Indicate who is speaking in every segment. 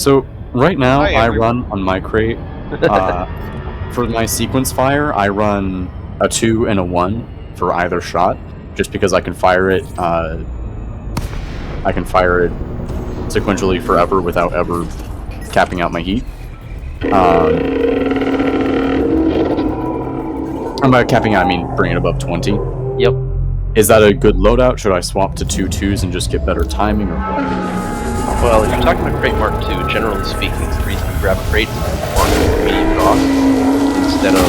Speaker 1: So right now
Speaker 2: Hi,
Speaker 1: I
Speaker 2: everyone.
Speaker 1: run on my crate. For my sequence fire, I run a 2 and a 1 for either shot, just because I can fire it. I can fire it sequentially forever without ever capping out my heat. And by capping out, I mean bring it above 20.
Speaker 3: Yep.
Speaker 1: Is that a good loadout? Should I swap to 2 2s and just get better timing, or what?
Speaker 3: Well, if you're talking about Crate Mark II, generally speaking, the reason you grab a crate is if you want medium cost instead of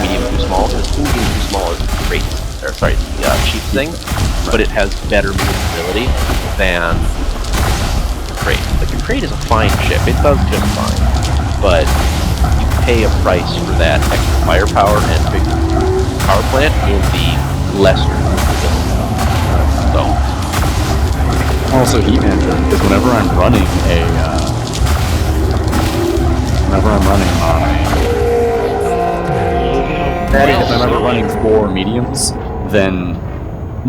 Speaker 3: medium too small, because medium too small is the crate, or sorry, the cheap thing, but it has better movability than the crate. Like, the crate is a fine ship, it does just fine, but you pay a price for that extra firepower and bigger power plant in the lesser movability. So,
Speaker 1: Also heat management, because whenever I'm running if I'm ever running 4 mediums, then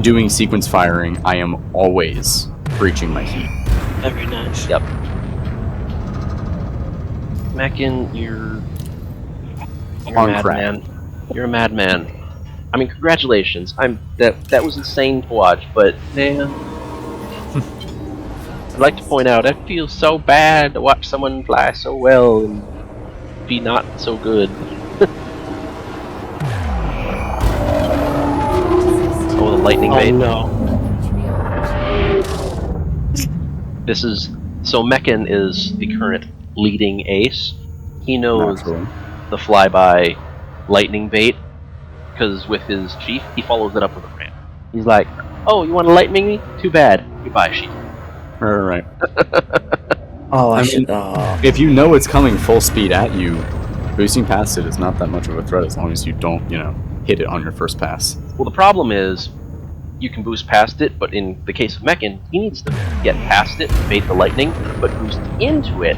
Speaker 1: doing sequence firing, I am always breaching my heat.
Speaker 4: Very nice.
Speaker 3: yep. Mackin, you're a
Speaker 1: On
Speaker 3: madman. You're a madman. I mean, congratulations. That was insane to watch, but man, I'd like to point out, it feels so bad to watch someone fly so well and be not so good. Oh, the lightning
Speaker 4: Oh
Speaker 3: bait.
Speaker 4: no.
Speaker 3: This is so Meccan is the current leading ace. He knows
Speaker 1: Naturally.
Speaker 3: the flyby lightning bait because with his chief, he follows it up with a ram. He's like, "Oh, you want to lightning me? Too bad. Goodbye, chief."
Speaker 1: Right.
Speaker 4: Oh, I
Speaker 1: I
Speaker 4: should.
Speaker 1: mean, if you know it's coming full speed at you, boosting past it is not that much of a threat as long as you don't, hit it on your first pass.
Speaker 3: Well, the problem is you can boost past it, but in the case of Meccan, he needs to get past it, bait the lightning, but boost into it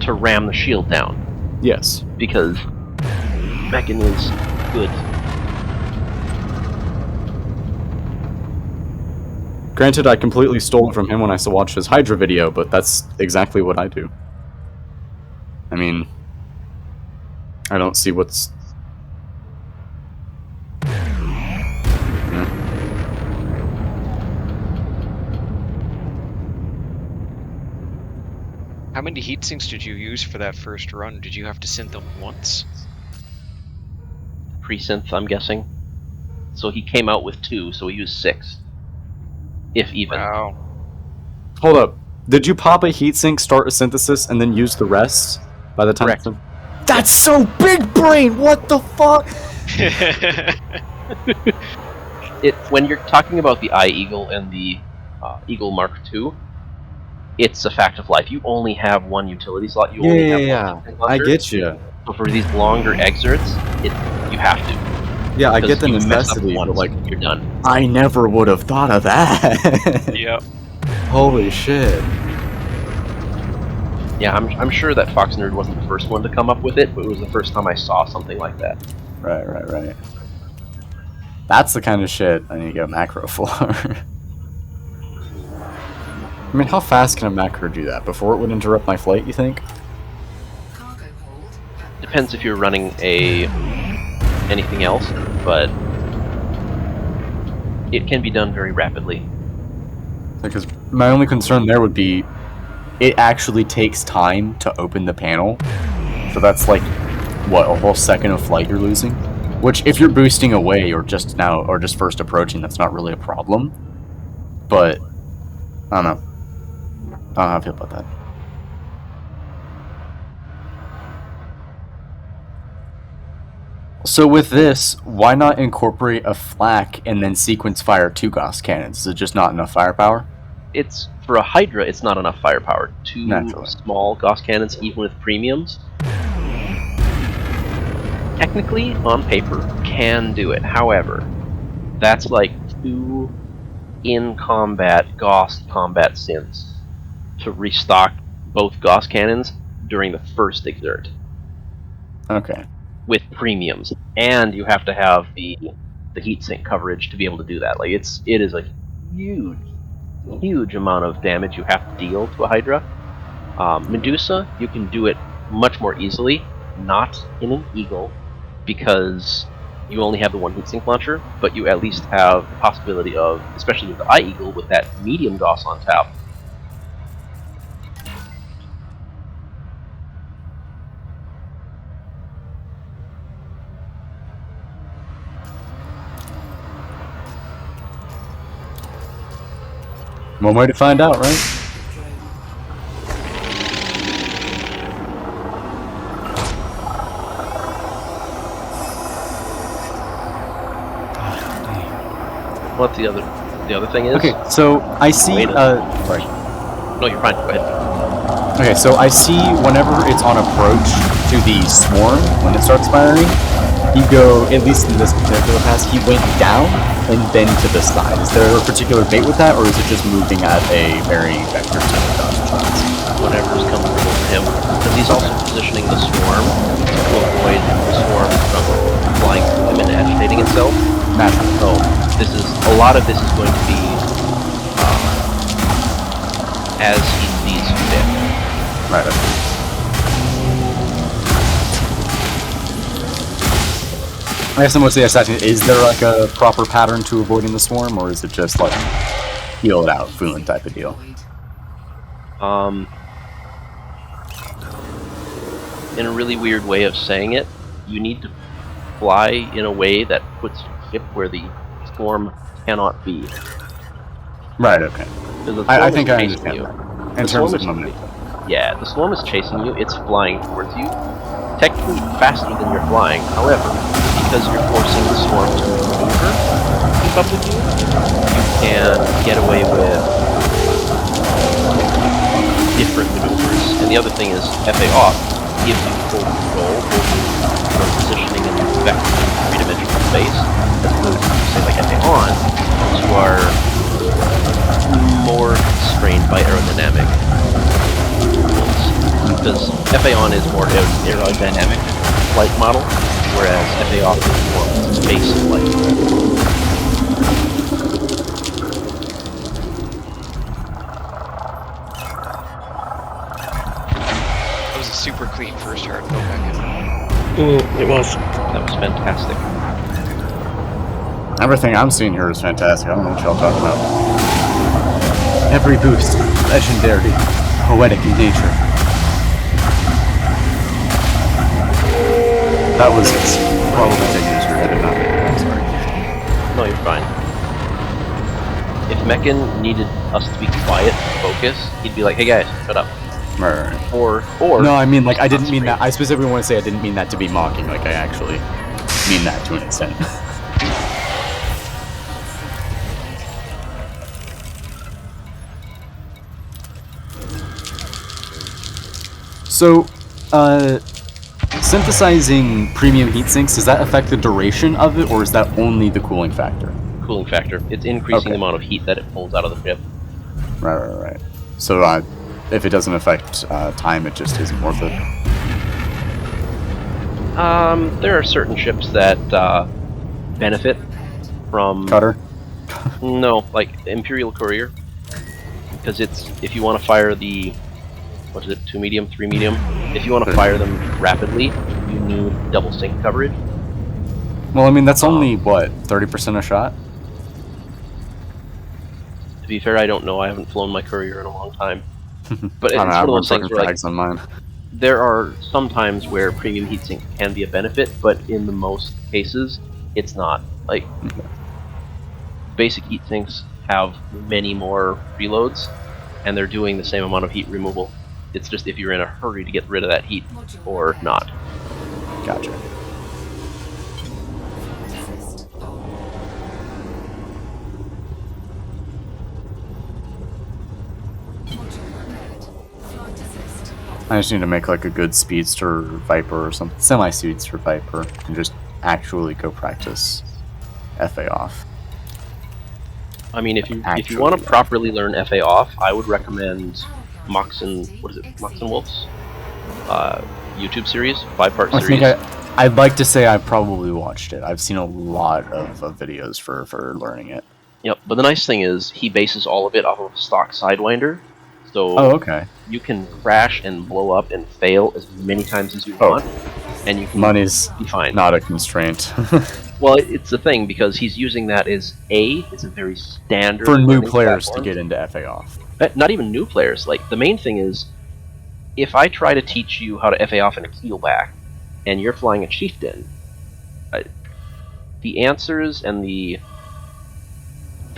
Speaker 3: to ram the shield down.
Speaker 1: Yes.
Speaker 3: Because Meccan is good.
Speaker 1: Granted, I completely stole it from him when I watched his Hydra video, but that's exactly what I do. I mean, I don't see what's...
Speaker 2: How many heat sinks did you use for that first run? Did you have to synth them once?
Speaker 3: Pre-synth, I'm guessing. So he came out with 2, so he used 6. If even.
Speaker 2: Wow.
Speaker 1: Hold up. Did you pop a heatsink, start a synthesis, and then use the rest by the time...
Speaker 3: Correct.
Speaker 1: That's so big brain! What the fuck?
Speaker 3: When you're talking about the iEagle and the Eagle Mark II, it's a fact of life. You only have one utility slot. You only have one sync
Speaker 1: I
Speaker 3: launcher.
Speaker 1: get you.
Speaker 3: So for these longer exerts, you have to.
Speaker 1: Yeah, I get the
Speaker 3: Because you mess up
Speaker 1: necessity,
Speaker 3: once,
Speaker 1: but like,
Speaker 3: you're done.
Speaker 1: I never would have thought of that.
Speaker 2: Yep.
Speaker 1: Holy shit.
Speaker 3: Yeah, I'm sure that Fox Nerd wasn't the first one to come up with it, but it was the first time I saw something like that.
Speaker 1: Right. That's the kind of shit I need to get a macro for. I mean, how fast can a macro do that? Before it would interrupt my flight, you think?
Speaker 3: Depends if you're running anything else, but it can be done very rapidly.
Speaker 1: Because my only concern there would be it actually takes time to open the panel. So that's like, what, a whole second of flight you're losing? Which, if you're boosting away or just first approaching, that's not really a problem. But, I don't know. I don't know how I feel about that. So with this, why not incorporate a flak and then sequence fire 2 Gauss cannons? Is it just not enough firepower?
Speaker 3: It's for a Hydra, it's not enough firepower. 2
Speaker 1: Naturally.
Speaker 3: small Gauss cannons, even with premiums, technically, on paper, can do it. However, that's like 2 in-combat Gauss combat synths to restock both Gauss cannons during the first exert.
Speaker 1: Okay.
Speaker 3: With premiums, and you have to have the heatsink coverage to be able to do that. Like it is a huge amount of damage you have to deal to a Hydra. Medusa, you can do it much more easily, not in an Eagle, because you only have the one heatsink launcher, but you at least have the possibility of, especially with the iEagle, with that medium DOS on tap.
Speaker 1: One way to find out, right?
Speaker 3: What the other thing is?
Speaker 1: Okay, so I see.
Speaker 3: Wait
Speaker 1: Sorry.
Speaker 3: No, you're fine. Go ahead.
Speaker 1: Okay, so I see whenever it's on approach to the swarm, when it starts firing, he go, at least in this particular pass, he went down and then to the side. Is there a particular bait with that, or is it just moving at a very vector type of shots?
Speaker 3: Whatever is comfortable for him, because he's also positioning the swarm to avoid the swarm from flying through him and agitating itself.
Speaker 1: Naturally.
Speaker 3: So a lot of this is going to be as he sees fit.
Speaker 1: Right. Okay. I guess I'm mostly asking, is there like a proper pattern to avoiding the swarm, or is it just like feel it out, fooling type of deal?
Speaker 3: In a really weird way of saying it, you need to fly in a way that puts your ship where the swarm cannot be.
Speaker 1: Right, okay. I think I understand
Speaker 3: you.
Speaker 1: that. In terms of momentum.
Speaker 3: Yeah, the swarm is chasing you, it's flying towards you, technically faster than you're flying. However, because you're forcing the swarm to maneuver to keep up with you, you can get away with different maneuvers. And the other thing is, FA off gives you full control over positioning and vector in three-dimensional space, as opposed to, say, like FA on, you are more constrained by aerodynamic rules. Because FA on is more aerodynamic flight model, whereas FA off is more space flight.
Speaker 2: That was a super clean first hard go back
Speaker 4: It was.
Speaker 3: That was fantastic.
Speaker 1: Everything I'm seeing here is fantastic. I don't know what y'all talking about. Every boost, legendary, poetic in nature. That was probably taking us your head enough. I'm sorry.
Speaker 3: No, you're fine. If Meccan needed us to be quiet and focus, he'd be like, "Hey guys, shut up."
Speaker 1: Right.
Speaker 3: Or
Speaker 1: no, I mean, like, I didn't mean that. I specifically want to say I didn't mean that to be mocking. Like, I actually mean that to an extent. So, synthesizing premium heat sinks, does that affect the duration of it, or is that only the cooling factor?
Speaker 3: Cooling factor. It's increasing the amount of heat that it pulls out of the ship.
Speaker 1: Right. So, if it doesn't affect time, it just isn't worth it.
Speaker 3: There are certain ships that benefit from
Speaker 1: Cutter?
Speaker 3: No, like Imperial Courier, because it's if you want to fire the 2 medium, 3 medium. If you want to fire them rapidly, you need double sync coverage.
Speaker 1: Well, I mean, that's only what 30% a shot.
Speaker 3: To be fair, I don't know. I haven't flown my Courier in a long time. But it's
Speaker 1: I don't know,
Speaker 3: one of
Speaker 1: I'm
Speaker 3: those things where, like,
Speaker 1: on mine.
Speaker 3: there are some times where premium heatsink can be a benefit, but in the most cases, it's not. Like, basic heatsinks have many more reloads, and they're doing the same amount of heat removal. It's just if you're in a hurry to get rid of that heat or not.
Speaker 1: Gotcha. I just need to make like a good speedster Viper or something, semi-speedster Viper, and just actually go practice FA off.
Speaker 3: I mean, if you want to properly learn FA off, I would recommend Moxon Wolf's YouTube series, 5-part series.
Speaker 1: I'd like to say I probably watched it. I've seen a lot of videos for learning it.
Speaker 3: Yep, but the nice thing is he bases all of it off of stock Sidewinder, So
Speaker 1: Oh, okay.
Speaker 3: you can crash and blow up and fail as many times as you
Speaker 1: Oh.
Speaker 3: want, and you can
Speaker 1: Money's
Speaker 3: be fine.
Speaker 1: not a constraint.
Speaker 3: Well, it's the thing because he's using that as it's a very standard
Speaker 1: For new
Speaker 3: learning
Speaker 1: players to
Speaker 3: platform.
Speaker 1: get into FA off.
Speaker 3: Not even new players. Like the main thing is, if I try to teach you how to FA off in a keelback, and you're flying a chieftain, the answers and the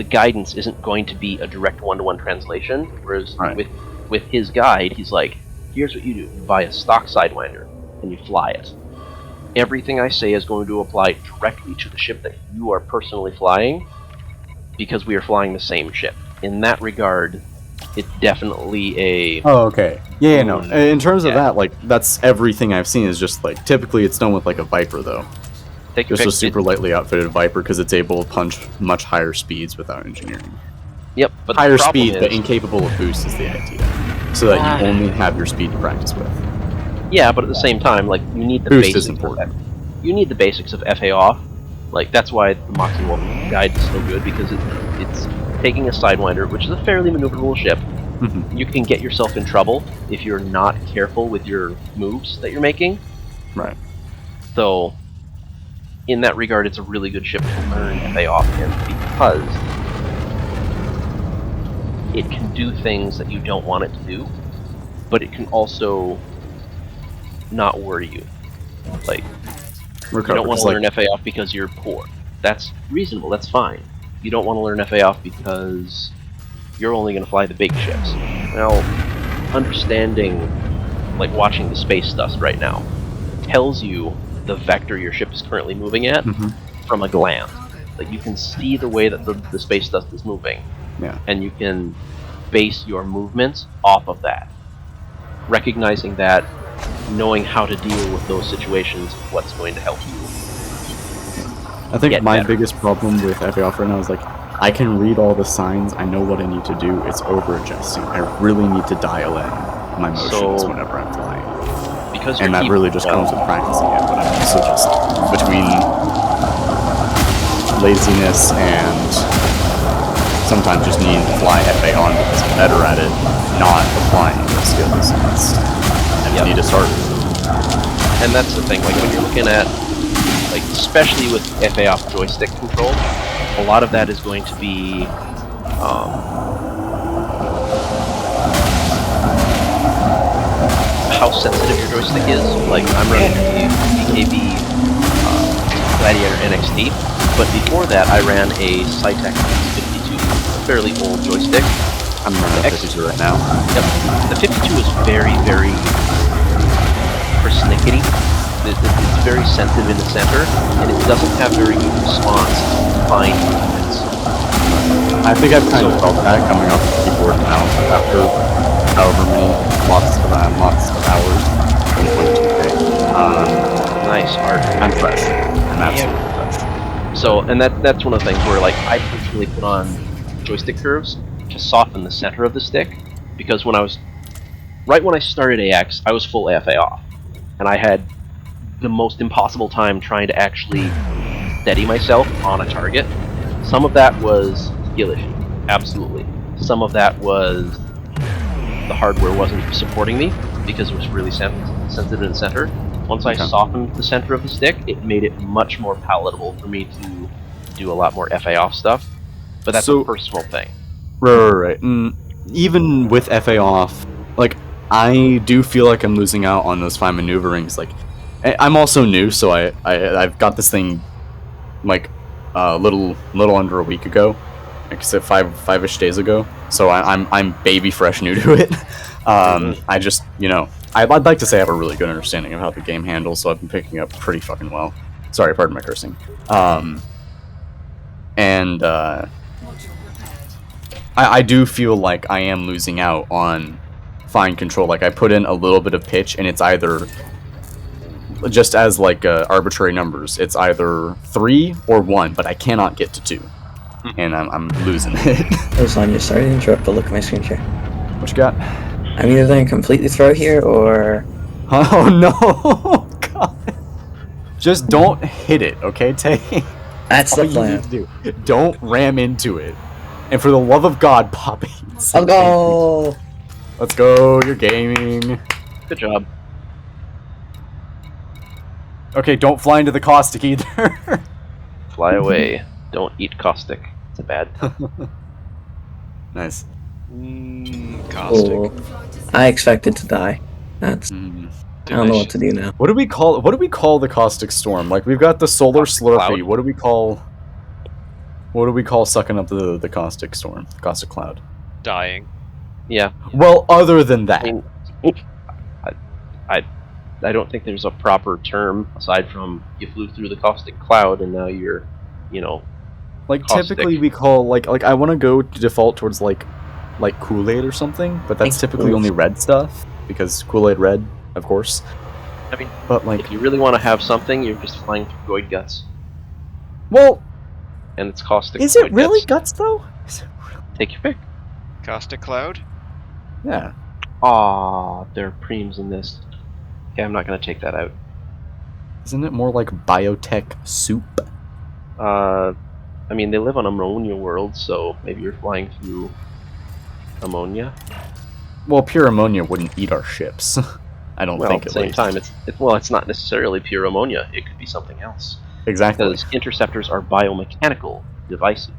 Speaker 3: guidance isn't going to be a direct one-to-one translation. Whereas
Speaker 1: Right.
Speaker 3: with his guide, he's like, here's what you do: you buy a stock Sidewinder and you fly it. Everything I say is going to apply directly to the ship that you are personally flying, because we are flying the same ship. In that regard, it's definitely a...
Speaker 1: Oh, okay. Yeah, no. In terms of
Speaker 3: Yeah.
Speaker 1: that, like, that's everything I've seen is just, like, typically it's done with, like, a Viper, though.
Speaker 3: Take your
Speaker 1: Just a
Speaker 3: pick.
Speaker 1: super lightly outfitted Viper, because it's able to punch much higher speeds without engineering.
Speaker 3: Yep, but
Speaker 1: Higher
Speaker 3: the problem
Speaker 1: speed,
Speaker 3: is,
Speaker 1: but incapable of boost is the idea. So that you only have your speed to practice with.
Speaker 3: yeah, but at the same time, like, you need the
Speaker 1: Boost
Speaker 3: basics
Speaker 1: is important.
Speaker 3: you need the basics of FA off. Like, that's why the Moxie Wolf guide is so good, because it's taking a Sidewinder, which is a fairly maneuverable ship.
Speaker 1: Mhm.
Speaker 3: You can get yourself in trouble if you're not careful with your moves that you're making.
Speaker 1: Right.
Speaker 3: So, in that regard, it's a really good ship to learn FA off in, because it can do things that you don't want it to do, but it can also not worry you. Like, you don't want to learn FA off because you're poor. That's reasonable, that's fine. You don't want to learn FA off because you're only going to fly the big ships. Well, understanding, like watching the space dust right now, tells you the vector your ship is currently moving at from a glance. Like, you can see the way that the space dust is moving,
Speaker 1: Yeah.
Speaker 3: and you can base your movements off of that. Recognizing that, knowing how to deal with those situations, what's going to help you.
Speaker 1: I think
Speaker 3: Get
Speaker 1: my
Speaker 3: better.
Speaker 1: biggest problem with FA off right now is, like, I can read all the signs, I know what I need to do, it's over-adjusting. I really need to dial in my motions
Speaker 3: So,
Speaker 1: whenever I'm flying.
Speaker 3: Because
Speaker 1: And that really just comes with practicing it, but I'm also just between laziness and sometimes just needing to fly FA on because I'm better at it, not applying those skills. I just need to start.
Speaker 3: And that's the thing, like when you're looking at, like especially with FA off joystick control, a lot of that is going to be how sensitive your joystick is. Like I'm running the BKB Gladiator NXT, but before that I ran a Cytec 52, a fairly old joystick.
Speaker 1: I'm running a 52 right now.
Speaker 3: Yep. The 52 is very, very persnickety. It's very sensitive in the center, and it doesn't have very good response to fine movements.
Speaker 1: I think I've kind of felt that coming off the keyboard now after however many lots of hours. 1.2K.
Speaker 3: Nice art.
Speaker 1: I'm fresh. I'm absolutely fresh.
Speaker 3: So, and that's one of the things where, like, I personally put on joystick curves to soften the center of the stick, because when I started AX, I was full AFA off, and I had the most impossible time trying to actually steady myself on a target. Some of that was skill issue, absolutely. Some of that was the hardware wasn't supporting me because it was really sensitive in the center. Once I softened the center of the stick, it made it much more palatable for me to do a lot more FA off stuff. But that's a personal thing.
Speaker 1: Right. And even with FA off, like, I do feel like I'm losing out on those fine maneuverings. Like, I'm also new, so I've got this thing like a little under a week ago, like I said, five-ish days ago. So I'm baby fresh new to it. I just, you know, I'd like to say I have a really good understanding of how the game handles, so I've been picking up pretty fucking well. Sorry, pardon my cursing. I do feel like I am losing out on fine control. Like, I put in a little bit of pitch, and it's either, just as like arbitrary numbers, it's either 3 or 1, but I cannot get to 2. And I'm losing it.
Speaker 5: Hold on, you're sorry to interrupt, but look at my screen share.
Speaker 1: What you got?
Speaker 5: I'm either going to completely throw here, or...
Speaker 1: Oh no! God. Just don't hit it, okay, Tay?
Speaker 5: That's the
Speaker 1: all you
Speaker 5: plan.
Speaker 1: need to do. Don't ram into it. And for the love of God, pop it.
Speaker 5: I'll go!
Speaker 1: Let's go, you're gaming.
Speaker 3: Good job.
Speaker 1: Okay, don't fly into the caustic either.
Speaker 3: Fly away. Don't eat caustic. It's a bad thing.
Speaker 1: Nice.
Speaker 2: Caustic.
Speaker 5: Oh, I expected to die. That's.
Speaker 1: Mm.
Speaker 5: I don't know what to do now.
Speaker 1: What do we call the caustic storm? Like we've got the solar
Speaker 3: Caustic
Speaker 1: slurpee.
Speaker 3: cloud.
Speaker 1: What do we call sucking up the caustic storm? Caustic cloud.
Speaker 2: Dying.
Speaker 3: Yeah.
Speaker 1: Well, other than that.
Speaker 3: I mean, I don't think there's a proper term aside from you flew through the caustic cloud and now you're,
Speaker 1: Like
Speaker 3: caustic.
Speaker 1: typically we call like I want to go to default towards like Kool-Aid or something, but that's typically only red stuff because Kool-Aid red, of course.
Speaker 3: I mean,
Speaker 1: But like,
Speaker 3: if you really want to have something, you're just flying through Goid guts,
Speaker 1: well,
Speaker 3: and it's caustic.
Speaker 1: is it
Speaker 3: Goid
Speaker 1: really
Speaker 3: guts.
Speaker 1: guts though? Is it really?
Speaker 3: Take your pick.
Speaker 2: Caustic cloud?
Speaker 1: Yeah.
Speaker 3: Aw, there are preems in this. Okay, I'm not gonna take that out.
Speaker 1: Isn't it more like biotech soup?
Speaker 3: I mean, they live on ammonia world, so maybe you're flying through ammonia.
Speaker 1: Well, pure ammonia wouldn't eat our ships. I don't
Speaker 3: Well,
Speaker 1: think
Speaker 3: at the
Speaker 1: at
Speaker 3: same
Speaker 1: least.
Speaker 3: time, it's not necessarily pure ammonia. It could be something else.
Speaker 1: Exactly.
Speaker 3: Because interceptors are biomechanical devices.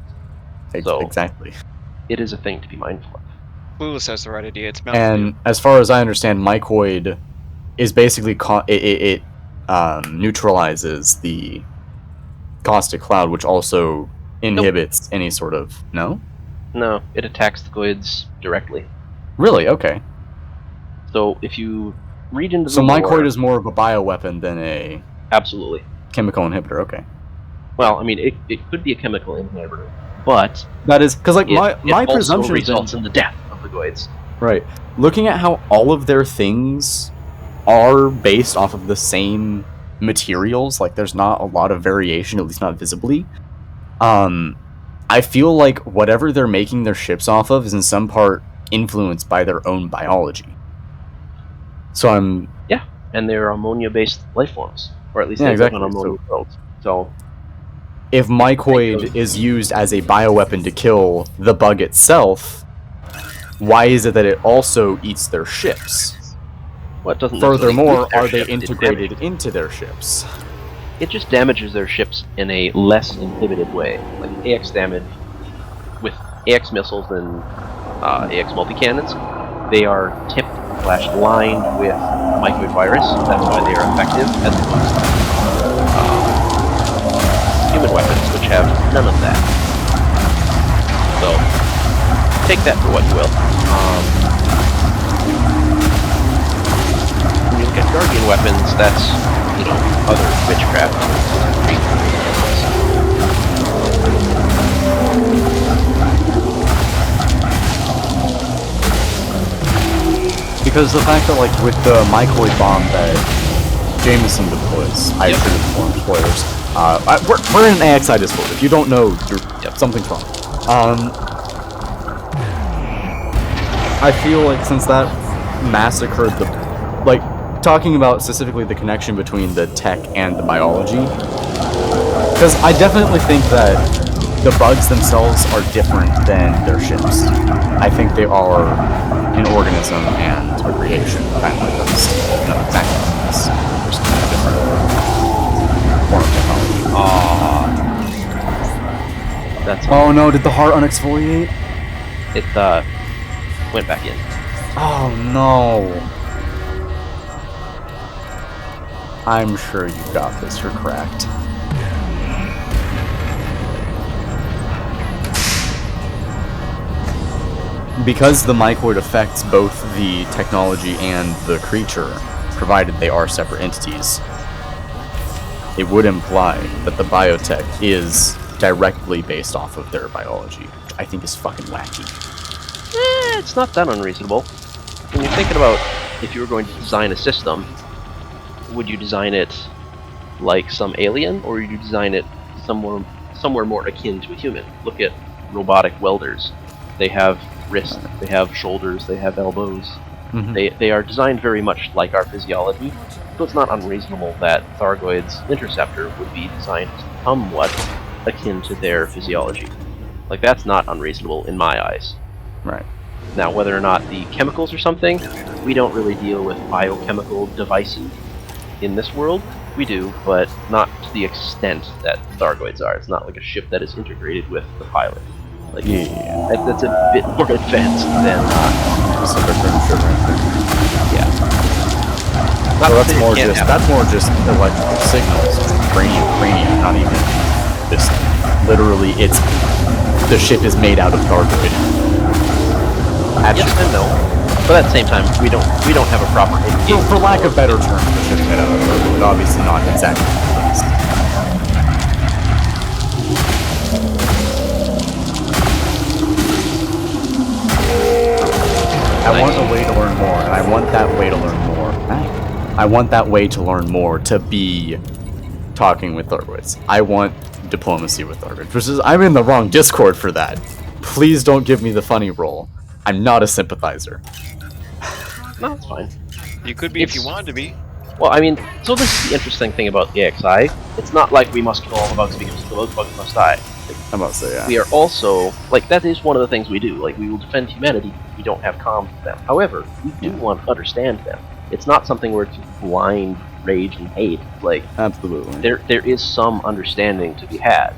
Speaker 3: so-
Speaker 1: Exactly.
Speaker 3: It is a thing to be mindful of.
Speaker 2: Clueless has the right idea. It's Mountain
Speaker 1: And as far as I understand, mycoid is basically it neutralizes the caustic cloud, which also inhibits any sort of
Speaker 3: No, it attacks the Goids directly.
Speaker 1: Really? Okay.
Speaker 3: So if you read into the
Speaker 1: So
Speaker 3: lore,
Speaker 1: mycoid is more of a bioweapon than a
Speaker 3: absolutely.
Speaker 1: chemical inhibitor. Okay.
Speaker 3: Well, I mean, it could be a chemical inhibitor, but
Speaker 1: That is because like
Speaker 3: it
Speaker 1: my
Speaker 3: also
Speaker 1: presumption has been-
Speaker 3: results in the death of the Goids.
Speaker 1: right. Looking at how all of their things are based off of the same materials, like there's not a lot of variation, at least not visibly. I feel like whatever they're making their ships off of is in some part influenced by their own biology. So I'm
Speaker 3: And they're ammonia-based life forms, or at least
Speaker 1: Yeah,
Speaker 3: they
Speaker 1: exactly.
Speaker 3: live on ammonia worlds. So
Speaker 1: if mycoid is used as a bioweapon to kill the bug itself, why is it that it also eats their ships?
Speaker 3: what doesn't necessarily
Speaker 1: Furthermore,
Speaker 3: eat their
Speaker 1: are they
Speaker 3: ship, it
Speaker 1: integrated
Speaker 3: damages-
Speaker 1: into their ships?
Speaker 3: It just damages their ships in a less inhibited way, like AX damage with AX missiles and AX multi-cannons. They are tipped / lined with mycoid virus. That's why they are effective, as opposed to human weapons, which have none of that. So take that for what you will. When you look at Guardian weapons, that's other witchcraft.
Speaker 1: Because the fact that, like, with the mycoid bomb that Jameson deploys, I should inform spoilers. We're in an AXI Discord. If you don't know, something's wrong. I feel like since that massacred talking about specifically the connection between the tech and the biology, because I definitely think that the bugs themselves are different than their ships. I think they are an organism and a creation, kind of like us. Not exactly like us. Just kind of different form of technology.
Speaker 3: That's
Speaker 1: Oh no, did the heart unexfoliate?
Speaker 3: it. Went back in.
Speaker 1: Oh no. I'm sure you got this, you're cracked. Because the mycoid affects both the technology and the creature, provided they are separate entities, it would imply that the biotech is directly based off of their biology, which I think is fucking wacky.
Speaker 3: It's not that unreasonable. When you're thinking about if you were going to design a system, would you design it like some alien, or would you design it somewhere more akin to a human? Look at robotic welders. They have wrists, they have shoulders, they have elbows.
Speaker 1: Mm-hmm.
Speaker 3: They are designed very much like our physiology, so it's not unreasonable that Thargoid's interceptor would be designed somewhat akin to their physiology. Like, that's not unreasonable in my eyes.
Speaker 1: Right.
Speaker 3: Now, whether or not the chemicals or something, we don't really deal with biochemical devices in this world. We do, but not to the extent that Thargoids are. It's not like a ship that is integrated with the pilot. Like,
Speaker 1: Yeah.
Speaker 3: that's a bit more advanced than, yeah.
Speaker 1: So that's more just electrical signals, cranium, not even just literally. It's the ship is made out of Thargoid.
Speaker 3: Yes and no, but at the same time, we don't have a proper.
Speaker 1: For lack of better term, the ship is made out of Thargoid. Obviously, not exactly. I want a way to learn more, and I want that way to learn more. I want that way to learn more to be talking with Thargoids. I want diplomacy with Thargoids, which is I'm in the wrong Discord for that. Please don't give me the funny role. I'm not a sympathizer.
Speaker 3: No, it's fine.
Speaker 2: You could be if you wanted to be.
Speaker 3: Well, I mean, so this is the interesting thing about the AXI. It's not like we must kill all the bugs because those bugs must die.
Speaker 1: I'm about to say, yeah.
Speaker 3: We are also, like, that is one of the things we do. Like, we will defend humanity if we don't have comms with them. However, we do want to understand them. It's not something where it's blind rage and hate. Like,
Speaker 1: Absolutely.
Speaker 3: there is some understanding to be had.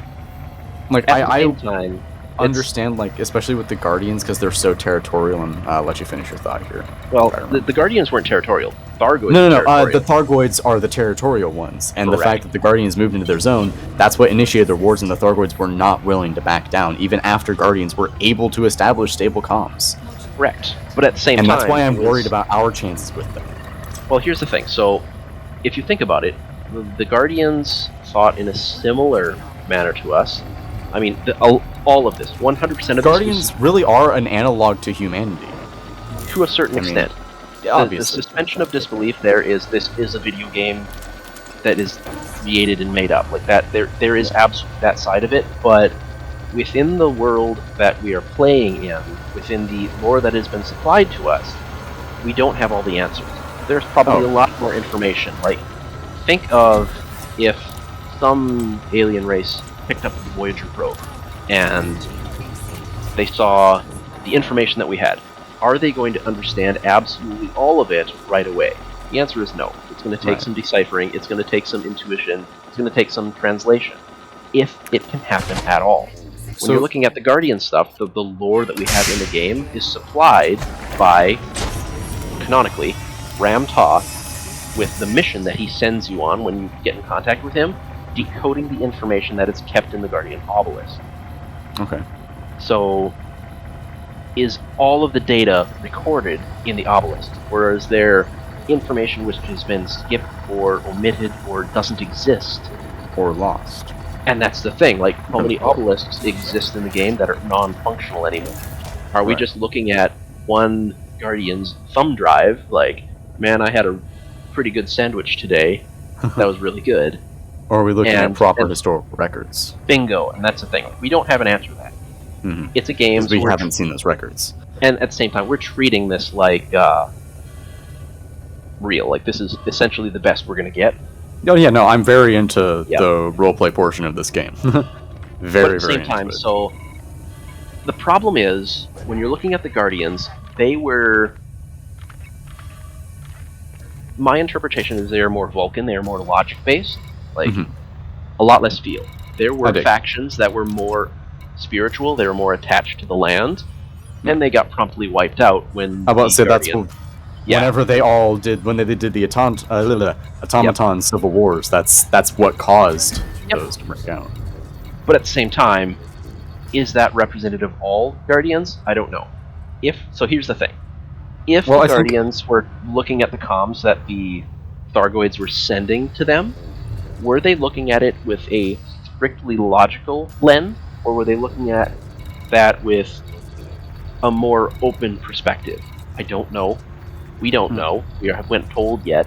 Speaker 1: Like,
Speaker 3: At the
Speaker 1: I
Speaker 3: same time,
Speaker 1: understand, like, especially with the Guardians, because they're so territorial, and I'll let you finish your thought here.
Speaker 3: well, the Guardians weren't territorial. Thargoids
Speaker 1: No,
Speaker 3: were
Speaker 1: the
Speaker 3: territorial.
Speaker 1: Thargoids are the territorial ones, and the
Speaker 3: Correct.
Speaker 1: fact that the Guardians moved into their zone, that's what initiated their wars, and the Thargoids were not willing to back down, even after Guardians were able to establish stable comms.
Speaker 3: Correct. But at the same
Speaker 1: And
Speaker 3: time...
Speaker 1: that's why I'm
Speaker 3: it was-
Speaker 1: worried about our chances with them.
Speaker 3: Well, here's the thing. So, if you think about it, the Guardians fought in a similar manner to us. I mean, all of this, 100% of
Speaker 1: Guardians really are an analog to humanity.
Speaker 3: this, to a certain
Speaker 1: I mean,
Speaker 3: extent. The
Speaker 1: Obviously.
Speaker 3: suspension of disbelief there is this is a video game that is created and made up. Like that, there is absolutely that side of it, but within the world that we are playing in, within the lore that has been supplied to us, we don't have all the answers. There's probably a lot more information. Like, think of if some alien race picked up the Voyager probe and they saw the information that we had. Are they going to understand absolutely all of it right away? The answer is no. It's going to take some deciphering, it's going to take some intuition, it's going to take some translation, if it can happen at all. When you're looking at the Guardian stuff, the lore that we have in the game is supplied by, canonically, Ram Ta, with the mission that he sends you on when you get in contact with him, decoding the information that is kept in the Guardian obelisk.
Speaker 1: Okay.
Speaker 3: So, is all of the data recorded in the obelisk, or is there information which has been skipped or omitted or doesn't exist?
Speaker 1: Or lost.
Speaker 3: And that's the thing, like, how many obelisks exist in the game that are non-functional anymore? Are we just looking at one Guardian's thumb drive, like, man, I had a pretty good sandwich today, that was really good.
Speaker 1: Or are we looking at
Speaker 3: And-
Speaker 1: proper
Speaker 3: and-
Speaker 1: historical records?
Speaker 3: Bingo, and that's the thing. We don't have an answer to that.
Speaker 1: Mm-hmm.
Speaker 3: It's a game,
Speaker 1: Because we
Speaker 3: so we're
Speaker 1: haven't seen those records.
Speaker 3: and at the same time, we're treating this like real. Like, this is essentially the best we're going to get.
Speaker 1: Oh yeah, no, I'm very into
Speaker 3: Yeah.
Speaker 1: the roleplay portion of this game. very,
Speaker 3: But at the
Speaker 1: very
Speaker 3: same time,
Speaker 1: into it.
Speaker 3: so the problem is, when you're looking at the Guardians, they were... My interpretation is they are more Vulcan, they are more logic-based. Like,
Speaker 1: Mhm.
Speaker 3: a lot less feel. There were
Speaker 1: I dig.
Speaker 3: factions that were more spiritual, they were more attached to the land, and they got promptly wiped out when
Speaker 1: How about
Speaker 3: the
Speaker 1: say that's
Speaker 3: Guardian-
Speaker 1: what,
Speaker 3: Yeah.
Speaker 1: whenever they all did when they did the automaton civil wars. That's what caused
Speaker 3: Yep.
Speaker 1: those to break out.
Speaker 3: But at the same time, is that representative of all Guardians? I don't know. So here's the thing. If
Speaker 1: Well,
Speaker 3: the
Speaker 1: I think-
Speaker 3: Guardians were looking at the comms that the Thargoids were sending to them, were they looking at it with a strictly logical lens, or were they looking at that with a more open perspective? I don't know. We don't know. We haven't told yet.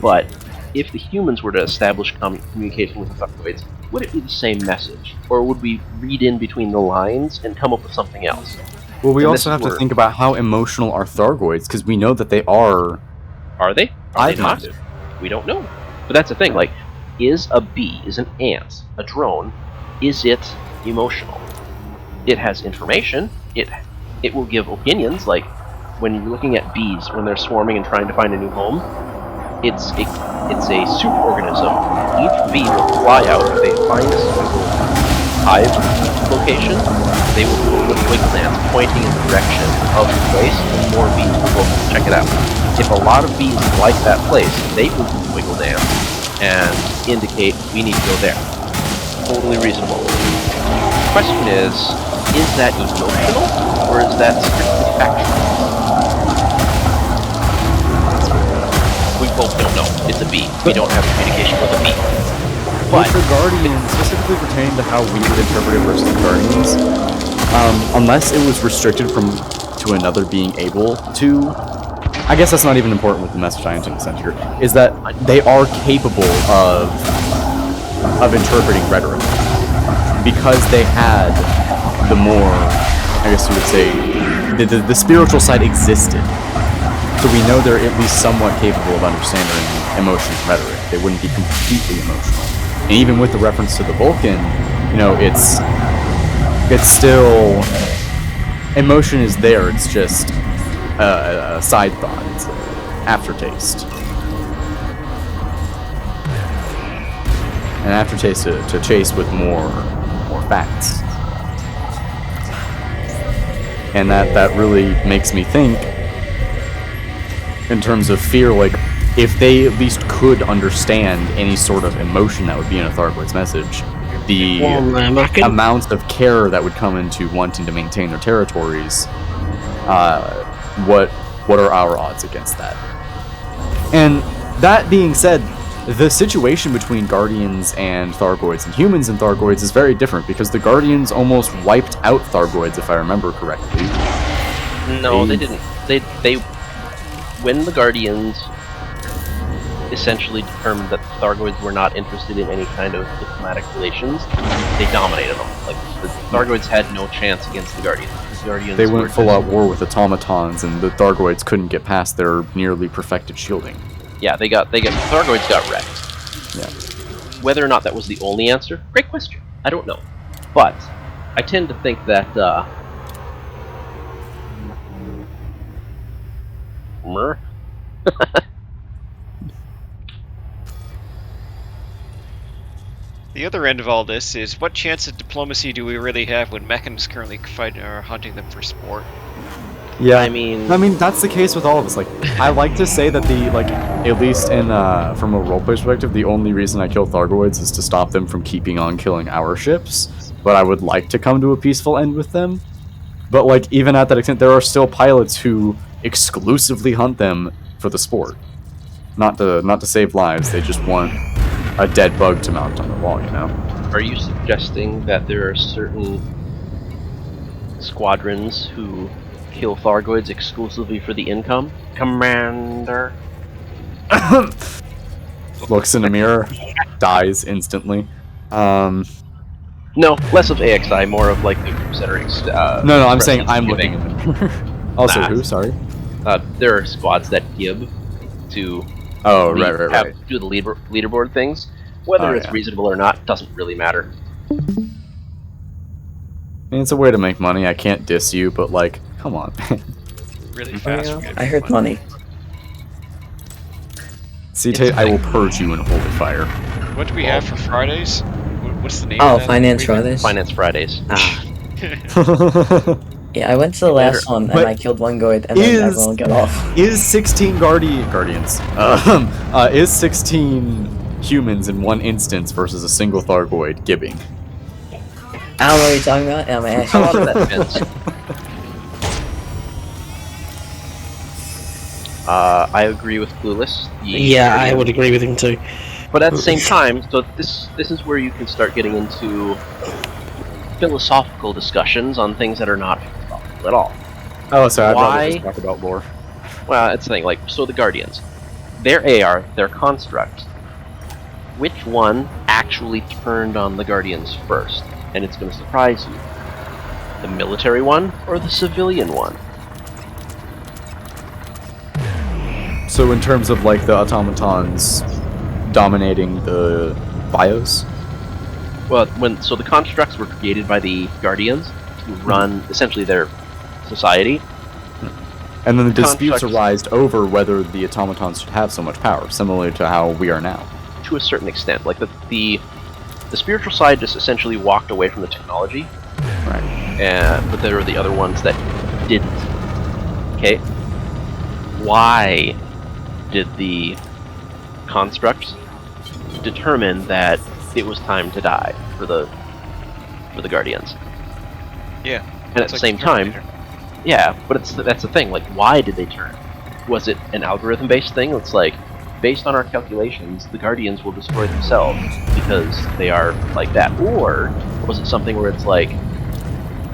Speaker 3: But if the humans were to establish communication with the Thargoids, would it be the same message? Or would we read in between the lines and come up with something else?
Speaker 1: Well, we
Speaker 3: And
Speaker 1: also
Speaker 3: this
Speaker 1: have to
Speaker 3: were-
Speaker 1: think about how emotional are Thargoids, because we know that they are.
Speaker 3: Are they? Are they not?
Speaker 1: Hive-minded.
Speaker 3: We don't know. But that's the thing, like, is a bee, is an ant, a drone, is it emotional? It has information, it it will give opinions, like when you're looking at bees when they're swarming and trying to find a new home. It's a superorganism. Each bee will fly out. If they find a suitable hive location, they will do a little wiggle dance pointing in the direction of the place, and more bees will go check it out. If a lot of bees like that place, they will do the wiggle dance and indicate we need to go there. Totally reasonable. The question is that emotional, or is that strictly factual? We both don't know. It's a bee. We don't have communication with a bee. But
Speaker 1: with the Guardians, specifically pertaining to how we would interpret it versus the Guardians, unless it was restricted to another being able to, I guess that's not even important with the message I intend to send here, is that they are capable of interpreting rhetoric. Because they had the more, I guess you would say, the spiritual side existed. So we know they're at least somewhat capable of understanding emotion and rhetoric. They wouldn't be completely emotional. And even with the reference to the Vulcan, you know, it's still, emotion is there, it's just a side thought, it's an aftertaste. An aftertaste to chase with more facts. And that really makes me think, in terms of fear, like, if they at least could understand any sort of emotion that would be in a Thargoid's message, the amount of care that would come into wanting to maintain their territories, what are our odds against that? And that being said, the situation between Guardians and Thargoids and humans and Thargoids is very different, because the Guardians almost wiped out Thargoids, if I remember correctly.
Speaker 3: No, they didn't. They when the Guardians essentially determined that the Thargoids were not interested in any kind of diplomatic relations, they dominated them. Like, the Thargoids had no chance against the Guardians. The Guardians
Speaker 1: they went full-out war with automatons, and the Thargoids couldn't get past their nearly perfected shielding.
Speaker 3: Yeah, the Thargoids got wrecked.
Speaker 1: Yeah.
Speaker 3: Whether or not that was the only answer, great question. I don't know. But I tend to think that
Speaker 2: The other end of all this is, what chance of diplomacy do we really have when Mechans currently fighting or hunting them for sport?
Speaker 1: Yeah,
Speaker 3: I mean,
Speaker 1: that's the case with all of us. Like, I like to say that at least in from a roleplay perspective, the only reason I kill Thargoids is to stop them from keeping on killing our ships. But I would like to come to a peaceful end with them. But like, even at that extent, there are still pilots who exclusively hunt them for the sport, not to save lives. They just want a dead bug to mount on the wall, you know.
Speaker 3: Are you suggesting that there are certain squadrons who kill Thargoids exclusively for the income? Commander?
Speaker 1: Looks in a mirror, dies instantly.
Speaker 3: No, less of AXI, more of like the groups that are.
Speaker 1: No, I'm saying I'm looking in the mirror. Also,
Speaker 3: Nah.
Speaker 1: who? Sorry.
Speaker 3: There are squads that give to
Speaker 1: Oh, right.
Speaker 3: do the leaderboard things. Whether it's
Speaker 1: yeah.
Speaker 3: reasonable or not doesn't really matter.
Speaker 1: I mean, it's a way to make money. I can't diss you, but like, come on, man.
Speaker 2: Really fast. we're getting
Speaker 5: I heard money.
Speaker 1: See, Tate, I will purge you in holy fire.
Speaker 2: What do we have for Fridays? What's the name
Speaker 5: Oh,
Speaker 2: of that?
Speaker 5: Finance Fridays?
Speaker 3: Finance Fridays.
Speaker 5: Ah. Yeah, I went to the last one and
Speaker 1: But
Speaker 5: I killed one goat and then everyone got off.
Speaker 1: Is 16 Guardians, is 16 humans in one instance versus a single Thargoid gibbing?
Speaker 5: I don't know what you're talking about, and I'm gonna ask
Speaker 3: A
Speaker 5: you.
Speaker 3: lot of that depends. I agree with Clueless.
Speaker 4: Yeah, I would agree with him too.
Speaker 3: But at the same time, so this is where you can start getting into philosophical discussions on things that are not philosophical at all.
Speaker 1: Oh, sorry, I'd
Speaker 3: Why?
Speaker 1: rather just talk about lore.
Speaker 3: Well, it's the thing, like, so the Guardians, their AR, their construct, which one actually turned on the Guardians first? And it's going to surprise you. The military one or the civilian one?
Speaker 1: So in terms of like the automatons dominating the bios?
Speaker 3: Well, so the constructs were created by the Guardians to run, essentially they're society.
Speaker 1: And then the disputes
Speaker 3: Constructs-
Speaker 1: arise over whether the automatons should have so much power, similar to how we are now.
Speaker 3: To a certain extent, like the spiritual side just essentially walked away from the technology,
Speaker 1: Right.
Speaker 3: but there are the other ones that didn't. Okay, why did the constructs determine that it was time to die for the Guardians?
Speaker 2: Yeah.
Speaker 3: And at
Speaker 2: It's
Speaker 3: the
Speaker 2: like
Speaker 3: same time,
Speaker 2: Terminator.
Speaker 3: yeah, but that's the thing. Like, why did they turn? Was it an algorithm-based thing? It's like, based on our calculations, the Guardians will destroy themselves because they are like that. Or was it something where it's like,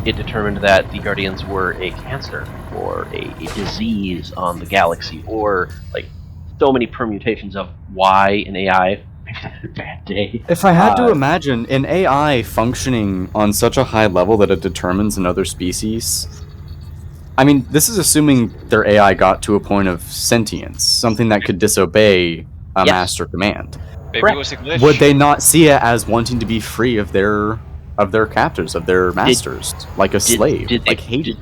Speaker 3: it determined that the Guardians were a cancer or a disease on the galaxy, or like so many permutations of why an AI maybe had a bad day.
Speaker 1: If I had to imagine an AI functioning on such a high level that it determines another species, I mean, this is assuming their AI got to a point of sentience, something that could disobey a
Speaker 3: Yes.
Speaker 1: master command.
Speaker 2: Maybe
Speaker 3: Correct.
Speaker 2: it was a glitch.
Speaker 1: Would they not see it as wanting to be free of their captors, of their masters, like a slave,
Speaker 3: Did
Speaker 1: like Hades?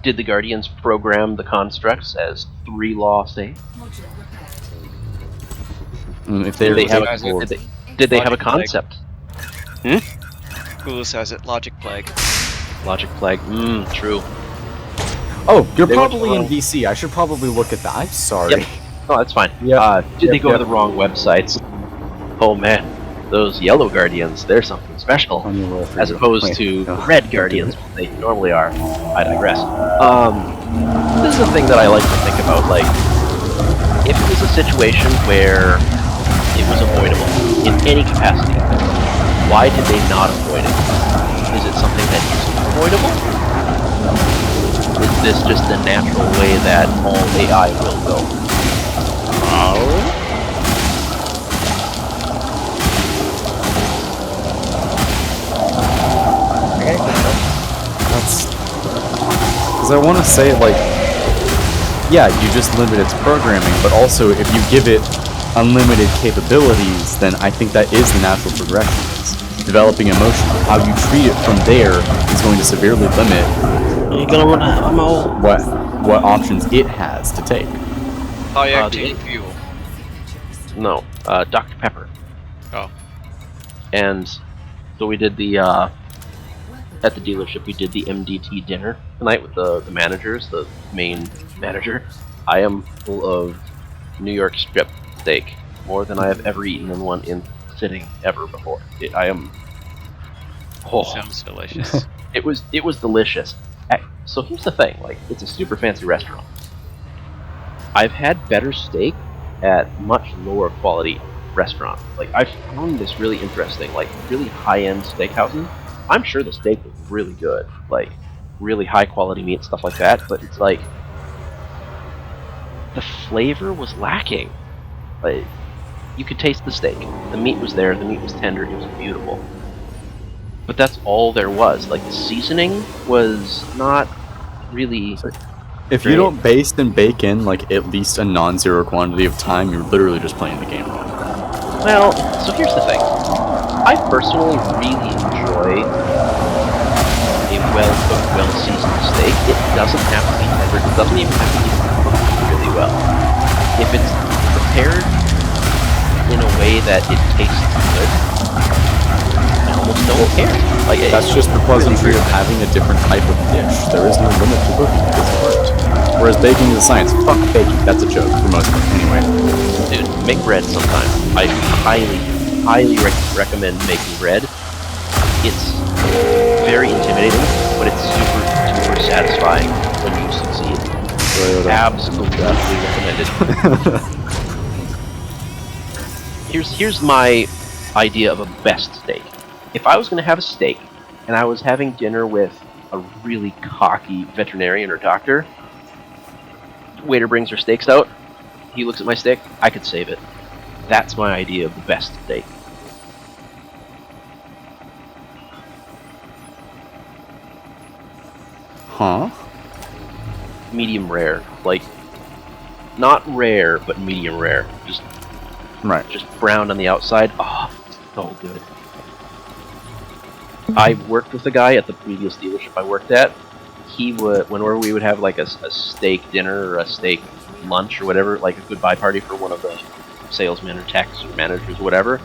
Speaker 3: did the Guardians program the constructs as 3-law safe?
Speaker 1: If they
Speaker 3: Did they have
Speaker 1: capable
Speaker 3: a,
Speaker 1: of-
Speaker 3: did they have a
Speaker 2: Logic plague.
Speaker 3: concept?
Speaker 2: Coolest has it. Logic plague.
Speaker 3: Logic plague. True.
Speaker 1: Oh, you're
Speaker 3: They went
Speaker 1: probably in
Speaker 3: wrong.
Speaker 1: VC. I should probably look at that. I'm sorry.
Speaker 3: Yep. Oh, that's fine.
Speaker 1: Yep.
Speaker 3: Did they
Speaker 1: Yep,
Speaker 3: go to
Speaker 1: yep.
Speaker 3: the wrong websites? Oh man, those yellow Guardians, they're something special.
Speaker 1: On your roll for
Speaker 3: As
Speaker 1: you.
Speaker 3: opposed
Speaker 1: Wait,
Speaker 3: to
Speaker 1: no.
Speaker 3: the red Guardians, what they normally are. I digress. This is a thing that I like to think about, like, if it was a situation where it was avoidable, in any capacity, why did they not avoid it? Is it something that isn't avoidable? Is this just the natural way that all AI will go?
Speaker 1: That's because I want to say, like, yeah, you just limit its programming, but also if you give it unlimited capabilities, then I think that is the natural progression. It's developing emotion. How you treat it from there is going to severely limit
Speaker 4: You're gonna run out of ammo.
Speaker 1: what options it has to take.
Speaker 2: High
Speaker 3: the-
Speaker 2: octane fuel.
Speaker 3: No, Dr. Pepper.
Speaker 2: Oh.
Speaker 3: And so we did the, at the dealership, we did the MDT dinner tonight with the managers, the main manager. I am full of New York strip steak, more than I have ever eaten in one sitting ever before. I am... Oh,
Speaker 2: Sounds delicious.
Speaker 3: it was delicious. So here's the thing, like, it's a super fancy restaurant. I've had better steak at much lower quality restaurants. Like, I found this really interesting, like, really high-end steakhouses. I'm sure the steak was really good, like, really high quality meat, stuff like that, but it's like, the flavor was lacking. Like, you could taste the steak. The meat was there, the meat was tender, it was beautiful. But that's all there was. Like, the seasoning was not really...
Speaker 1: If you don't baste and bake in like at least a non-zero quantity of time, you're literally just playing the game wrong.
Speaker 3: Well, so here's the thing. I personally really enjoy a well-cooked, well-seasoned steak. It doesn't have to be tender. It doesn't even have to be cooked really well. If it's prepared in a way that it tastes good, I almost don't care. Like,
Speaker 1: That's just the pleasantry of having a different type of dish. There is no limit to cooking at this part. Whereas baking is a science. Fuck baking. That's a joke for most people. Anyway.
Speaker 3: dude, make bread sometime. I highly recommend making bread. It's very intimidating, but it's super satisfying when you succeed. Absolutely recommended. Here's my idea of a best steak. If I was going to have a steak, and I was having dinner with a really cocky veterinarian or doctor, waiter brings her steaks out, he looks at my steak, I could save it. That's my idea of the best steak.
Speaker 1: Huh?
Speaker 3: Medium rare. Like, not rare, but medium rare.
Speaker 1: Right.
Speaker 3: Just brown on the outside. Oh, so good. I worked with a guy at the previous dealership I worked at. he would, whenever we would have like a steak dinner or a steak lunch or whatever, like a goodbye party for one of the salesmen or techs or managers or whatever,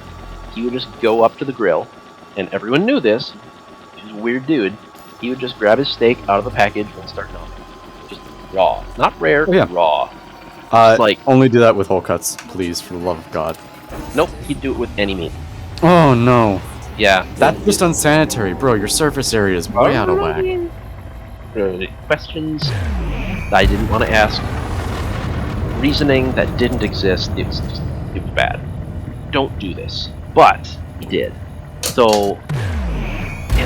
Speaker 3: he would just go up to the grill, and everyone knew this. He was a weird dude. He would just grab his steak out of the package and start gnawing. Just raw, not rare, raw. Like
Speaker 1: only do that with whole cuts, please, for the love of God.
Speaker 3: Nope, he'd do it with any meat.
Speaker 1: Oh no.
Speaker 3: Yeah,
Speaker 1: That's just unsanitary, bro. Your surface area is way out of whack.
Speaker 3: Questions I didn't want to ask. Reasoning that didn't exist. It was bad. Don't do this. But he did. So,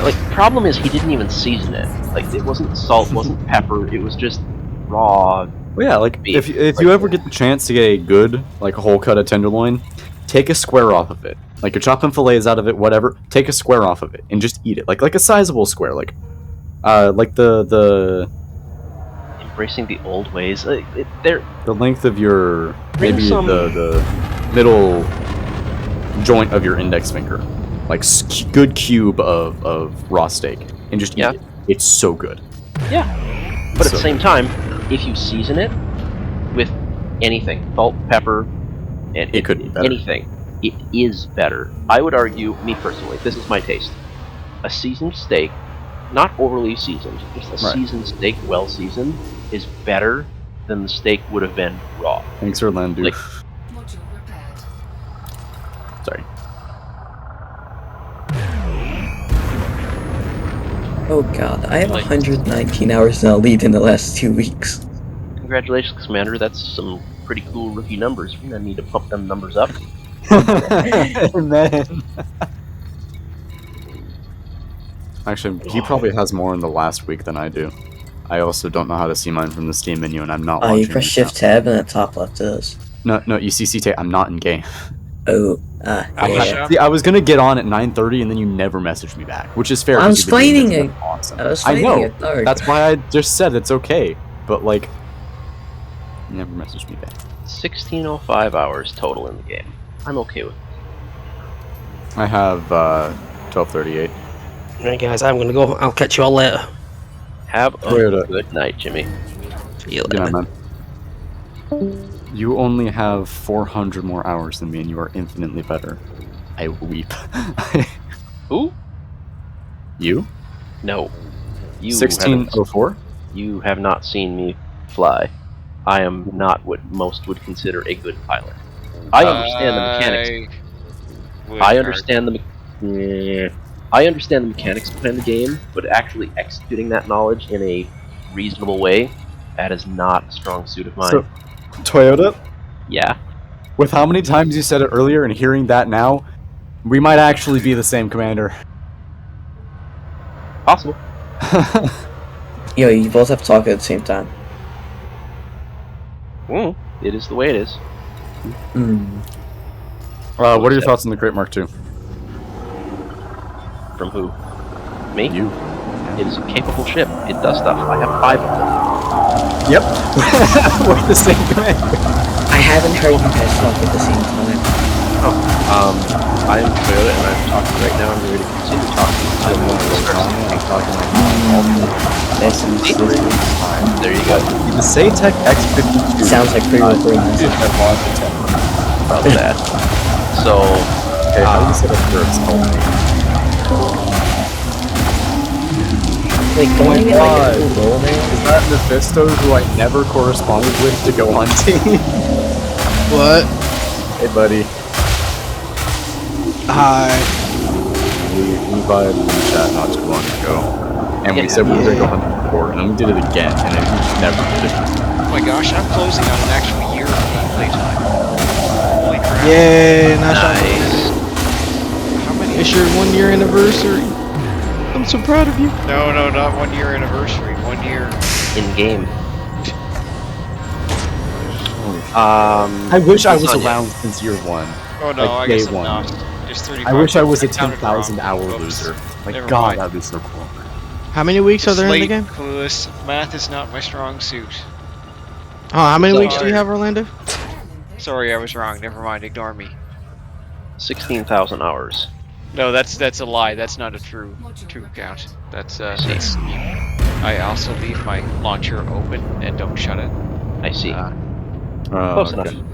Speaker 3: like, the problem is he didn't even season it. Like, it wasn't salt, wasn't pepper. It was just raw.
Speaker 1: Well, yeah, like
Speaker 3: beef.
Speaker 1: if you ever get the chance to get a good like whole cut of tenderloin, take a square off of it. Like you're chopping fillets out of it, whatever. Take a square off of it and just eat it, like a sizable square, like the
Speaker 3: Embracing the old ways.
Speaker 1: the length of your maybe
Speaker 3: some-
Speaker 1: the middle joint of your index finger, like good cube of raw steak, and just eat it. It's so good.
Speaker 3: Yeah. But at
Speaker 1: So
Speaker 3: the same time, if you season it with anything, salt, pepper, and
Speaker 1: It could be better.
Speaker 3: anything, it is better. I would argue, me personally, this is my taste. A seasoned steak, not overly seasoned, just a
Speaker 1: Right.
Speaker 3: seasoned steak, well seasoned, is better than the steak would have been raw.
Speaker 1: Thanks for Landu.
Speaker 3: Like-
Speaker 6: Module repaired.
Speaker 1: Sorry.
Speaker 5: Oh god, I have 119 hours in Elite in the last 2 weeks.
Speaker 3: Congratulations, Commander. That's some pretty cool rookie numbers. We're gonna need to pump them numbers up.
Speaker 1: Man. Actually, he probably has more in the last week than I do. I also don't know how to see mine from the Steam menu, and I'm not
Speaker 5: Oh, you
Speaker 1: watching
Speaker 5: press
Speaker 1: it
Speaker 5: Shift Tab and the top left is.
Speaker 1: now. No, you see CT, I'm not in game.
Speaker 5: Oh,
Speaker 2: Yeah.
Speaker 1: See, I was gonna get on at 9:30, and then you never messaged me back, which is fair.
Speaker 5: I
Speaker 1: 'cause
Speaker 5: was
Speaker 1: you've been doing
Speaker 5: fighting
Speaker 1: this
Speaker 5: it.
Speaker 1: for awesome.
Speaker 5: I was
Speaker 1: I
Speaker 5: fighting
Speaker 1: know.
Speaker 5: it dark.
Speaker 1: That's why I just said it's okay, but like, you never messaged me back.
Speaker 3: 1605 hours total in the game. I'm okay with it.
Speaker 1: I have 12:38.
Speaker 4: Right, guys, I'm gonna go. I'll catch you all later.
Speaker 3: Have a
Speaker 1: Toyota.
Speaker 3: good night, Jimmy.
Speaker 4: See you
Speaker 1: Yeah,
Speaker 4: later.
Speaker 1: man. You only have 400 more hours than me, and you are infinitely better. I weep.
Speaker 3: Who?
Speaker 1: You?
Speaker 3: No. You
Speaker 1: 1604?
Speaker 3: You have not seen me fly. I am not what most would consider a good pilot. I understand the mechanics. I understand I understand the mechanics behind the game, but actually executing that knowledge in a reasonable way, that is not a strong suit of mine.
Speaker 1: So, Toyota,
Speaker 3: Yeah.
Speaker 1: with how many times you said it earlier and hearing that now, we might actually be the same commander.
Speaker 3: Possible.
Speaker 5: Yo, you both have to talk at the same time.
Speaker 3: It is the way it is.
Speaker 1: What are your thoughts on the Great Mark II?
Speaker 3: From who? Me?
Speaker 1: You.
Speaker 3: It is a capable ship. It does stuff. I have 5 of them.
Speaker 1: Yep. We're the same commander.
Speaker 5: I haven't heard you guys talk at the same time.
Speaker 3: I am Toyota and I'm talking right now. I'm ready to continue talking until one of us starts. There you go.
Speaker 1: The SATEC X52.
Speaker 5: Sounds like pre-recording.
Speaker 3: About that. So,
Speaker 1: Okay, how do you set up verbs?
Speaker 5: Like,
Speaker 1: Oh my
Speaker 5: don't you get like
Speaker 1: God.
Speaker 5: a cool roll there?
Speaker 1: Is that Mephisto, who I never corresponded with to go on team?
Speaker 7: What?
Speaker 1: Hey, buddy.
Speaker 7: Hi.
Speaker 1: We vibed in the chat not too long ago, and we said we were going to go hunt before, and then we did it again, and then we just never did it.
Speaker 2: Oh my gosh, I'm closing on an actual year of gameplay time. Holy crap.
Speaker 7: Yay, nice.
Speaker 3: nice.
Speaker 2: How many?
Speaker 7: It's your 1 year anniversary. I'm so proud of you.
Speaker 2: No, not 1 year anniversary. 1 year.
Speaker 3: In game.
Speaker 1: I wish I was
Speaker 3: Lasagna.
Speaker 1: around since year one.
Speaker 2: Oh no,
Speaker 1: Like
Speaker 2: I guess
Speaker 1: day
Speaker 2: I'm
Speaker 1: one.
Speaker 2: not. Just 35.
Speaker 1: I wish I was a
Speaker 2: counted wrong.
Speaker 1: 10,000 hour
Speaker 2: Oops.
Speaker 1: loser. Like,
Speaker 2: Never
Speaker 1: God,
Speaker 2: mind.
Speaker 1: that'd be so cool.
Speaker 7: How many weeks are there in the
Speaker 2: Slate,
Speaker 7: game?
Speaker 2: clueless. Math is not my strong suit.
Speaker 7: Oh, how many weeks do
Speaker 2: Sorry.
Speaker 7: you have, Orlando?
Speaker 2: Sorry, I was wrong. Never mind. Ignore me.
Speaker 3: 16,000 hours.
Speaker 2: No, that's a lie. That's not a true count. That's I also leave my launcher open and don't shut it.
Speaker 3: I see.
Speaker 2: Uh,
Speaker 3: Close
Speaker 1: okay.
Speaker 3: enough.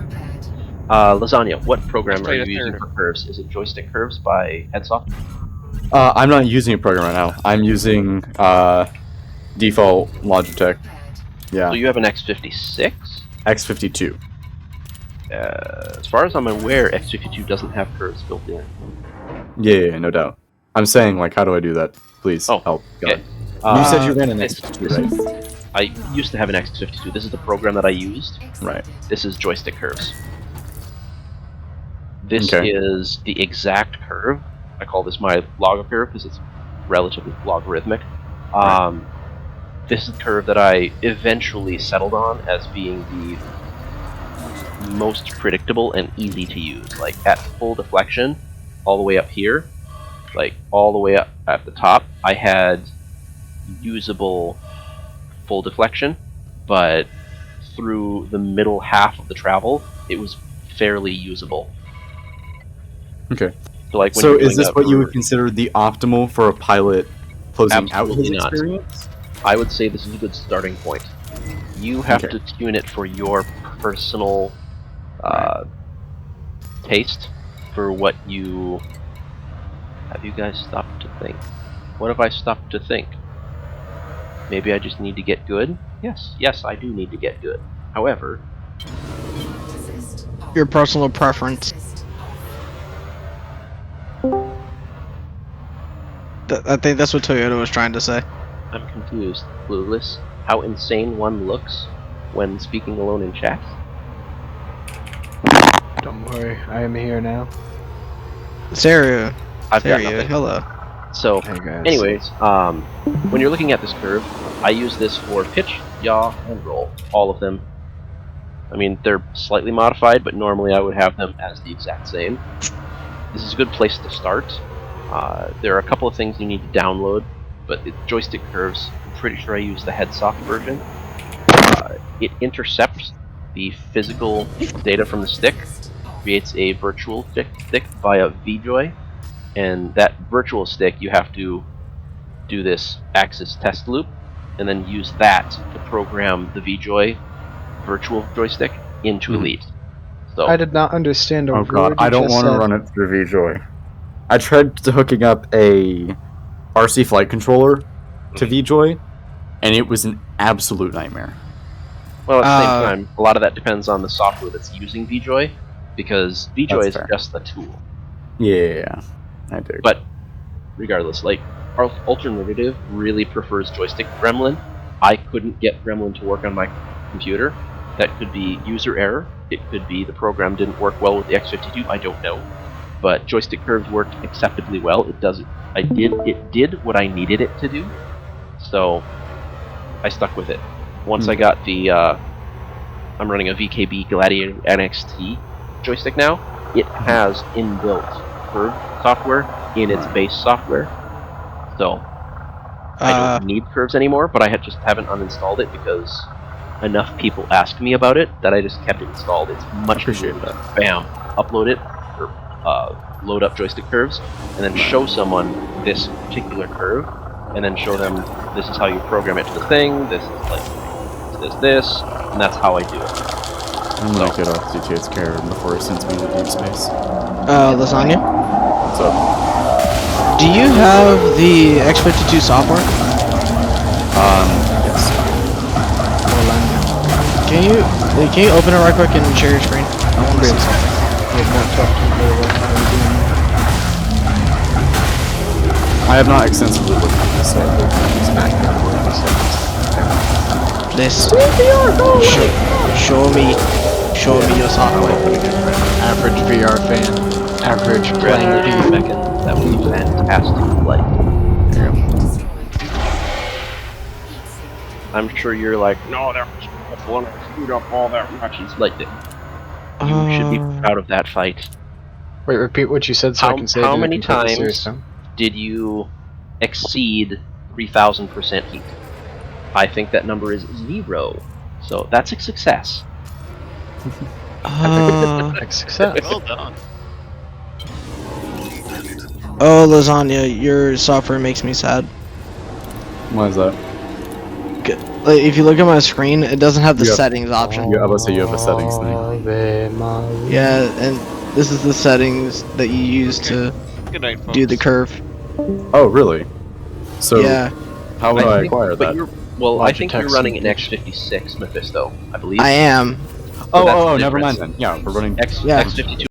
Speaker 3: Lasagna, what program
Speaker 2: Let's
Speaker 3: are
Speaker 2: play
Speaker 3: you
Speaker 2: the
Speaker 3: using
Speaker 2: third.
Speaker 3: for curves? Is it Joystick Curves by Headsoft?
Speaker 1: I'm not using a program right now. I'm using default Logitech. Yeah,
Speaker 3: So you have an X56?
Speaker 1: X52.
Speaker 3: As far as I'm aware, X52 doesn't have curves built in.
Speaker 1: Yeah, no doubt. I'm saying, like, how do I do that? Please
Speaker 3: Oh,
Speaker 1: help.
Speaker 3: okay.
Speaker 1: God. You said you
Speaker 3: Uh,
Speaker 1: ran an
Speaker 3: this-
Speaker 1: X52,
Speaker 3: this-
Speaker 1: right?
Speaker 3: I used to have an X52. This is the program that I used.
Speaker 1: Right.
Speaker 3: This is Joystick Curves. This
Speaker 1: Okay.
Speaker 3: is the exact curve. I call this my log curve because it's relatively logarithmic.
Speaker 1: Right.
Speaker 3: This is the curve that I eventually settled on as being the most predictable and easy to use. Like at full deflection, all the way up here, like all the way up at the top, I had usable full deflection, but through the middle half of the travel, it was fairly usable.
Speaker 1: Okay.
Speaker 3: So like when
Speaker 1: So
Speaker 3: you're
Speaker 1: is
Speaker 3: doing
Speaker 1: this
Speaker 3: a
Speaker 1: what you would consider the optimal for a pilot closing out
Speaker 3: Absolutely
Speaker 1: his
Speaker 3: not.
Speaker 1: experience?
Speaker 3: I would say this is a good starting point. You have
Speaker 1: Okay.
Speaker 3: to tune it for your personal taste, for what you... Have you guys stopped to think? What have I stopped to think? Maybe I just need to get good? Yes, I do need to get good. However,
Speaker 7: Your personal preference. I think that's what Toyota was trying to say.
Speaker 3: I'm confused, clueless. How insane one looks when speaking alone in chat?
Speaker 6: Don't worry, I am here now.
Speaker 7: Sarah.
Speaker 3: I've got
Speaker 7: Sarah,
Speaker 3: nothing.
Speaker 7: hello.
Speaker 3: So,
Speaker 6: Hey guys.
Speaker 3: anyways, when you're looking at this curve, I use this for pitch, yaw, and roll. All of them. I mean, they're slightly modified, but normally I would have them as the exact same. This is a good place to start. There are a couple of things you need to download, but joystick curves, I'm pretty sure I use the Headsoft version. It intercepts the physical data from the stick, creates a virtual stick via VJoy, and that virtual stick you have to do this axis test loop, and then use that to program the VJoy virtual joystick into Elite. So
Speaker 6: I did not understand a
Speaker 1: Oh
Speaker 6: word
Speaker 1: god,
Speaker 6: you
Speaker 1: I don't
Speaker 6: just
Speaker 1: want to
Speaker 6: said.
Speaker 1: run it through VJoy. I tried hooking up a RC flight controller to VJoy, and it was an absolute nightmare.
Speaker 3: well, at the same time, a lot of that depends on the software that's using VJoy, because VJoy is
Speaker 1: fair.
Speaker 3: just the tool.
Speaker 1: Yeah, I do.
Speaker 3: But regardless, like, our alternative really prefers joystick gremlin. I couldn't get gremlin to work on my computer. That could be user error. It could be the program didn't work well with the X52. I don't know. But joystick curves worked acceptably well. It did what I needed it to do. So I stuck with it. Once I got the I'm running a VKB Gladiator NXT joystick now. It has inbuilt curve software in its base software. So I don't need curves anymore, but I just haven't uninstalled it because enough people ask me about it that I just kept it installed. It's much
Speaker 1: Appreciate
Speaker 3: easier.
Speaker 1: that.
Speaker 3: Bam, upload it, or load up joystick curves, and then show someone this particular curve, and then show them this is how you program it to the thing. This is like this, and that's how I do it.
Speaker 1: I'm gonna get off DT's care before he sends me to deep space.
Speaker 7: Lasagna?
Speaker 1: What's up?
Speaker 7: Do you have the X52 software?
Speaker 1: Yes.
Speaker 7: Can you open it right quick and share your screen? I want to see something.
Speaker 1: I have not extensively looked at this, so I will
Speaker 7: This. Show me your software.
Speaker 6: Average VR fan. Average playing
Speaker 3: Congratulations,
Speaker 6: V.
Speaker 3: Mekan. That was a fantastic flight. I'm sure you're like, no, that was one screwed up all that much. It's like, you should be proud of that fight.
Speaker 6: Wait, repeat what you said so I can say it
Speaker 3: How
Speaker 6: in a
Speaker 3: many
Speaker 6: completely serious
Speaker 3: times
Speaker 6: tone.
Speaker 3: did you exceed 3,000% heat? I think that number is 0. So that's a success.
Speaker 6: Like success.
Speaker 2: Well done.
Speaker 7: Oh, Lasagna, your software makes me sad.
Speaker 1: Why is that?
Speaker 7: Like, if you look at my screen, it doesn't have the
Speaker 1: You have-
Speaker 7: settings option.
Speaker 1: I was about to say you have a settings thing.
Speaker 7: Yeah, and this is the settings that you use to
Speaker 2: Good night, folks.
Speaker 7: do the curve.
Speaker 1: Oh, really? So,
Speaker 7: Yeah,
Speaker 1: how would I
Speaker 3: think-
Speaker 1: acquire
Speaker 3: but
Speaker 1: that?
Speaker 3: you're- Well, I think you're
Speaker 6: Logitech's
Speaker 3: running an
Speaker 6: English.
Speaker 3: X56 Mephisto, I believe.
Speaker 7: I am.
Speaker 3: So that's
Speaker 1: Oh,
Speaker 3: the
Speaker 1: never
Speaker 3: difference.
Speaker 1: mind then. Yeah, we're running.
Speaker 3: X,
Speaker 7: Yeah.
Speaker 3: X52